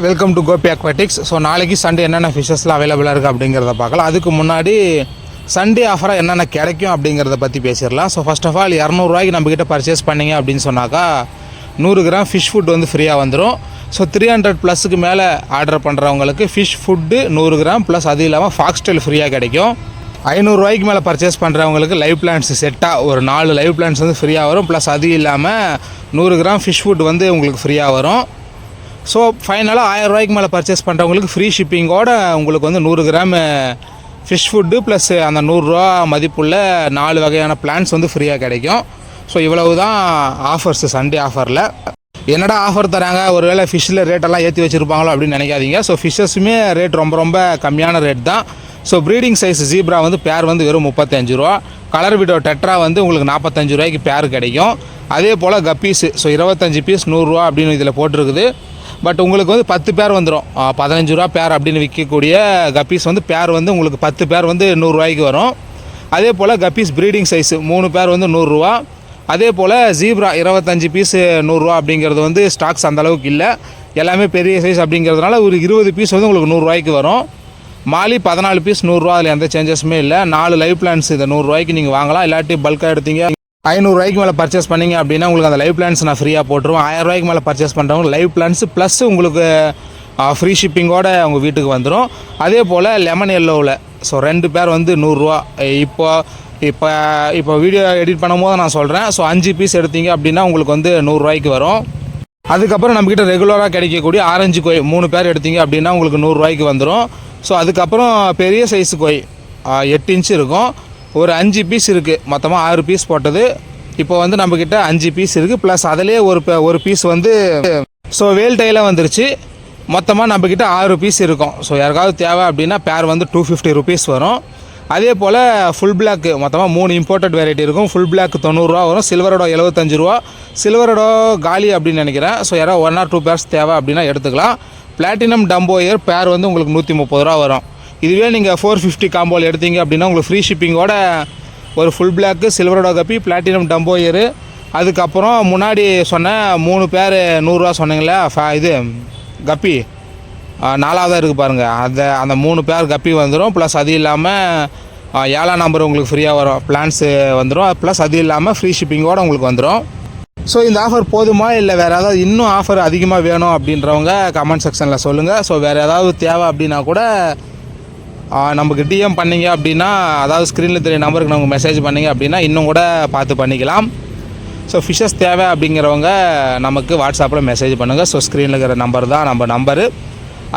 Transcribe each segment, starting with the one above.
Welcome to Gopi aquatics. So நாளைக்கு Sunday என்னென்ன ஃபிஷஸ்லாம் அவைலபிளாக இருக்குது அப்படிங்கிறத பார்க்கலாம். அதுக்கு முன்னாடி சண்டே ஆஃபராக என்னென்ன கிடைக்கும் அப்படிங்கிறத பற்றி பேசிடலாம். ஸோ ஃபஸ்ட் ஆஃப் ஆல் 200 நம்மக்கிட்ட பர்ச்சேஸ் பண்ணிங்க அப்படின்னு சொன்னாக்கா 100 கிராம் ஃபிஷ் ஃபுட் வந்து ஃப்ரீயாக வந்துடும். ஸோ 300+ மேலே ஆர்டர் பண்ணுறவங்களுக்கு ஃபிஷ் ஃபுட்டு 100 கிராம் ப்ளஸ் அது இல்லாமல் ஃபாக்ஸ்டெயில் ஃப்ரீயாக கிடைக்கும். 500 மேலே பர்ச்சேஸ் பண்ணுறவங்களுக்கு லைவ் பிளான்ஸ் செட்டாக ஒரு 4 லைவ் பிளான்ஸ் வந்து ஃப்ரீயாக வரும். ப்ளஸ் அது இல்லாமல் 100 கிராம் ஃபிஷ் ஃபுட் வந்து உங்களுக்கு ஃப்ரீயாக வரும். ஸோ ஃபைனலாக 1000 மேலே பர்ச்சேஸ் பண்ணுறவங்களுக்கு ஃப்ரீ ஷிப்பிங்கோடு உங்களுக்கு வந்து 100 கிராம் ஃபிஷ் ஃபுட்டு ப்ளஸ் அந்த 100 மதிப்புள்ள 4 வகையான பிளான்ஸ் வந்து ஃப்ரீயாக கிடைக்கும். ஸோ இவ்வளவு தான் ஆஃபர்ஸ் சண்டே ஆஃபரில். என்னடா ஆஃபர் தராங்க, ஒருவேளை ஃபிஷ்ஷில் ரேட்டெல்லாம் ஏற்றி வச்சுருப்பாங்களோ அப்படின்னு நினைக்காதீங்க. ஸோ ஃபிஷ்ஷஸுமே ரேட் ரொம்ப கம்மியான ரேட் தான். ஸோ ப்ரீடிங் சைஸ் ஜீப்ரா வந்து பேர் வந்து வெறும் 35 ரூபா. கலர் விடோ டெட்ரா வந்து உங்களுக்கு 45 ரூபாய்க்கு பேர் கிடைக்கும். அதே போல் கப்பீஸு ஸோ 25 பீஸ் 100 ரூபா அப்படின்னு இதில் போட்டிருக்குது. பட் உங்களுக்கு வந்து 10 பேர் வந்துடும். 15 ரூபா பேர் அப்படின்னு விற்கக்கூடிய கப்பீஸ் வந்து பேர் வந்து உங்களுக்கு 10 பேர் வந்து 100 ரூபாய்க்கு வரும். அதே போல் கப்பீஸ் ப்ரீடிங் சைஸு 3 பேர் வந்து 100 ரூபா. அதே போல் ஜீப்ரா 25 பீஸ் 100 ரூபா அப்படிங்கிறது வந்து ஸ்டாக்ஸ் அந்தளவுக்கு இல்லை, எல்லாமே பெரிய சைஸ் அப்படிங்கிறதுனால ஒரு 20 பீஸ் வந்து உங்களுக்கு 100 ரூபாய்க்கு வரும். மாலி 14 பீஸ் 100 ரூபா, அதில் எந்த சேஞ்சஸுமே இல்லை. 4 லைவ் பிளான்ஸ் இதை 100 ரூபாய்க்கு நீங்கள் வாங்கலாம். இல்லாட்டி பல்காக எடுத்தீங்க 500 மேலே பர்ச்சேஸ் பண்ணிங்க அப்படின்னா உங்களுக்கு அந்த லைவ் பிளான்ஸ் நான் ஃப்ரீயாக போட்டுருவோம். 1000 மேலே பர்ச்சேஸ் பண்ணுறவங்க லைவ் பிளான்ஸ் ப்ளஸ் உங்களுக்கு ஃப்ரீ ஷிப்பிங்கோடு உங்கள் வீட்டுக்கு வந்துடும். அதே போல் லெமன் எல்லோவில் ஸோ 2 பேர் வந்து 100 ரூபா. இப்போ வீடியோ எடிட் பண்ணும் போது நான் சொல்கிறேன். ஸோ 5 பீஸ் எடுத்தீங்க அப்படின்னா உங்களுக்கு வந்து 100 ரூபாய்க்கு வரும். அதுக்கப்புறம் நம்மக்கிட்ட ரெகுலராக கிடைக்கக்கூடிய ஆரஞ்சு கோய் 3 பேர் எடுத்தீங்க அப்படின்னா உங்களுக்கு 100 ரூபாய்க்கு வந்துடும். ஸோ அதுக்கப்புறம் பெரிய சைஸு கோய் 8 இன்ச்சு இருக்கும். ஒரு 5 பீஸ் இருக்குது, மொத்தமாக 6 பீஸ் போட்டது. இப்போ வந்து நம்மக்கிட்ட 5 பீஸ் இருக்குது. ப்ளஸ் அதிலே ஒரு பீஸ் வந்து ஸோ வேல் டைலாக வந்துருச்சு. மொத்தமாக நம்மக்கிட்ட 6 பீஸ் இருக்கும். ஸோ யாருக்காவது தேவை அப்படின்னா பேர் வந்து 250 ருபீஸ் வரும். அதே போல் ஃபுல் பிளாக் மொத்தமாக 3 இம்போர்ட்டட் வெரைட்டி இருக்கும். ஃபுல் பிளாக் 90 ரூபா வரும். சில்வரோட 75 ரூபா. சில்வரோட காலி அப்படின்னு நினைக்கிறேன். ஸோ யாராவது 1 or 2 பேர்ஸ் தேவை அப்படின்னா எடுத்துக்கலாம். பிளாட்டினம் டம்போ இயர் பேர் வந்து உங்களுக்கு 130 ரூபா வரும். இதுவே நீங்கள் 450 காம்போவில் எடுத்தீங்க அப்படின்னா உங்களுக்கு ஃப்ரீ ஷிப்பிங்கோட ஒரு ஃபுல் பிளாக்கு சில்வரோட கப்பி பிளாட்டினம் டம்போ இயரு. அதுக்கப்புறம் முன்னாடி சொன்ன 3 பேர் 100 ரூபா சொன்னீங்களே இது கப்பி 4ஆவதாக இருக்குது பாருங்கள், அந்த 3 பேர் கப்பி வந்துடும். ப்ளஸ் அது இல்லாமல் 7ஆம் நம்பர் உங்களுக்கு ஃப்ரீயாக வரும், பிளான்ஸு வந்துடும். ப்ளஸ் அது இல்லாமல் ஃப்ரீ ஷிப்பிங்கோடு உங்களுக்கு வந்துடும். ஸோ இந்த ஆஃபர் போதுமா இல்லை வேறு ஏதாவது இன்னும் ஆஃபர் அதிகமாக வேணும் அப்படின்றவங்க கமெண்ட் செக்ஷனில் சொல்லுங்கள். ஸோ வேறு ஏதாவது தேவை அப்படின்னா கூட நமக்கு டிஎம் பண்ணிங்க அப்படின்னா, அதாவது ஸ்க்ரீனில் தெரிய நம்பருக்கு நமக்கு மெசேஜ் பண்ணிங்க அப்படின்னா இன்னும் கூட பார்த்து பண்ணிக்கலாம். ஸோ ஃபிஷ்ஷஸ் தேவை அப்படிங்கிறவங்க நமக்கு வாட்ஸ்அப்பில் மெசேஜ் பண்ணுங்கள். ஸோ ஸ்க்ரீனில் இருக்கிற நம்பர் தான் நம்ம நம்பரு.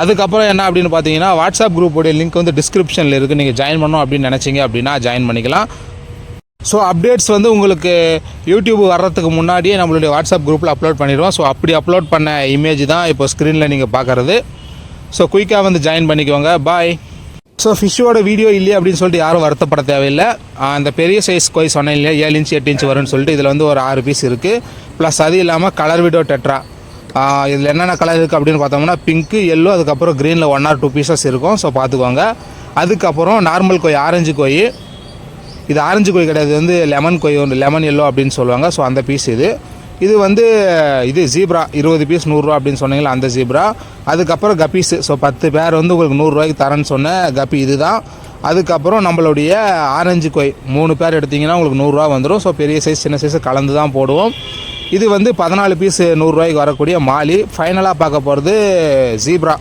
அதுக்கப்புறம் என்ன அப்படின்னு பார்த்தீங்கன்னா வாட்ஸ்அப் குரூப்போடைய லிங்க் வந்து டிஸ்கிரிப்ஷனில் இருக்குது. நீங்கள் ஜாயின் பண்ணணும் அப்படின்னு நினச்சிங்க அப்படின்னா ஜாயின் பண்ணிக்கலாம். ஸோ அப்டேட்ஸ் வந்து உங்களுக்கு யூடியூப் வர்றதுக்கு முன்னாடியே நம்மளுடைய வாட்ஸ்அப் குரூப்பில் அப்லோட் பண்ணிடுவோம். ஸோ அப்படி அப்லோட் பண்ண இமேஜ் தான் இப்போ ஸ்க்ரீனில் நீங்கள் பார்க்குறது. ஸோ குயிக்காக வந்து ஜாயின் பண்ணிக்கோங்க. பாய். ஸோ ஃபிஷ்ஷோட வீடியோ இல்லையே அப்படின்னு சொல்லிட்டு யாரும் வருத்தப்பட தேவையில்லை. அந்த பெரிய சைஸ் கோய் சொன்னேன் இல்லையா, 7 இன்ச்சு 8 இன்ச்சு வரும்னு சொல்லிட்டு இதில் வந்து ஒரு 6 பீஸ் இருக்குது. ப்ளஸ் அது இல்லாமல் கலர் விடோ டெட்ரா இதில் என்னென்ன கலர் இருக்குது அப்படின்னு பார்த்தோம்னா பிங்க்கு, எல்லோ, அதுக்கப்புறம் க்ரீனில் 1 or 2 பீசஸ் இருக்கும். ஸோ பார்த்துக்கோங்க. அதுக்கப்புறம் நார்மல் கோய் ஆரஞ்சு கோய், இது ஆரஞ்சு கோய் கிடையாது, வந்து லெமன் கோய் ஒன்று, லெமன் எல்லோ அப்படின்னு சொல்லுவாங்க. ஸோ அந்த பீஸ் இது வந்து இது ஜீப்ரா 20 பீஸ் 100 ரூபா அப்படின்னு சொன்னீங்களா, அந்த ஜீப்ரா. அதுக்கப்புறம் கப்பீஸு ஸோ 10 பேர் வந்து உங்களுக்கு 100 ரூபாய்க்கு தரேன்னு சொன்ன கப்பி இது தான். அதுக்கப்புறம் நம்மளுடைய ஆரஞ்சு கோய் 3 பேர் எடுத்திங்கன்னா உங்களுக்கு 100 ரூபா வந்துடும். ஸோ பெரிய சைஸ் சின்ன சைஸு கலந்து தான் போடுவோம். இது வந்து 14 பீஸ் 100 ரூபாய்க்கு வரக்கூடிய மாலி. ஃபைனலாக பார்க்க போகிறது ஜீப்ரா